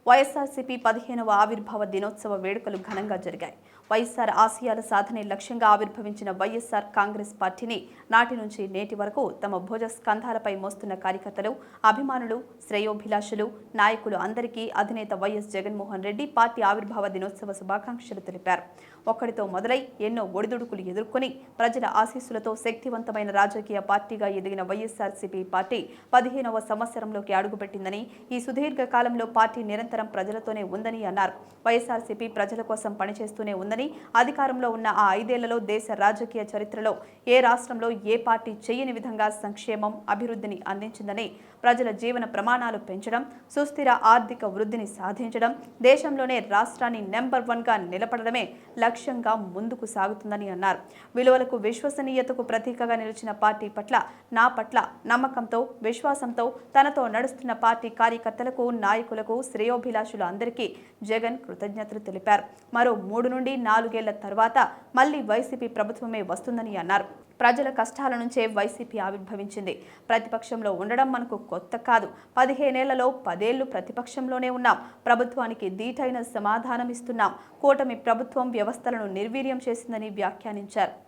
వైఎస్ఆర్సీపీ 15వ ఆవిర్భావ దినోత్సవ వేడుకలు ఘనంగా జరిగాయి. వైఎస్ఆర్ ఆశయాల సాధనే లక్ష్యంగా ఆవిర్భవించిన వైఎస్ఆర్ కాంగ్రెస్ పార్టీని నాటి నుంచి నేటి వరకు తమ భుజ స్కంధాలపై మోస్తున్న కార్యకర్తలు, అభిమానులు, శ్రేయోభిలాషులు, నాయకులు అందరికీ అధినేత వైఎస్ జగన్మోహన్ రెడ్డి పార్టీ ఆవిర్భావ దినోత్సవ శుభాకాంక్షలు తెలిపారు. ఒక్కడితో మొదలై ఎన్నో ఒడిదుడుకులు ఎదుర్కొని ప్రజల ఆశీస్సులతో శక్తివంతమైన రాజకీయ పార్టీగా ఎదిగిన వైఎస్ఆర్సీపీ పార్టీ 15వ సంవత్సరంలోకి అడుగుపెట్టిందని, ఈ సుదీర్ఘ కాలంలో పార్టీ నిరంతరం ప్రజలతోనే ఉందని అన్నారు. వైఎస్ఆర్సీపీ ప్రజల కోసం పనిచేస్తూనే ఉందని, అధికారంలో ఉన్న ఆ 5 ఏళ్లలో దేశ రాజకీయ చరిత్రలో ఏ రాష్ట్రంలో ఏ పార్టీ చేయని విధంగా సంక్షేమం, అభివృద్ధిని అందించిందని, ప్రజల జీవన ప్రమాణాలు పెంచడం, సుస్థిర ఆర్థిక వృద్ధిని సాధించడం, దేశంలోనే రాష్ట్రాన్ని నెంబర్ 1గా నిలపడమే లక్ష్యంగా ముందుకు సాగుతుందని అన్నారు. విలువలకు, విశ్వసనీయతకు ప్రతీకగా నిలిచిన పార్టీ పట్ల, నా పట్ల నమ్మకంతో, విశ్వాసంతో తనతో నడుస్తున్న పార్టీ కార్యకర్తలకు, నాయకులకు, శ్రేయోభిలాషులు అందరికీ జగన్ కృతజ్ఞతలు తెలిపారు. మరో 3 నుండి 4 ఏళ్ల తర్వాత మళ్లీ వైసీపీ ప్రభుత్వమే వస్తుందని అన్నారు. ప్రజల కష్టాల నుంచే వైసీపీ ఆవిర్భవించింది. ప్రతిపక్షంలో ఉండడం మనకు కొత్త కాదు. 15 ఏళ్లలో 10 ఏళ్లు ప్రతిపక్షంలోనే ఉన్నాం. ప్రభుత్వానికి ధీటైన సమాధానం ఇస్తున్నాం. కూటమి ప్రభుత్వం వ్యవస్థలను నిర్వీర్యం చేసిందని వ్యాఖ్యానించారు.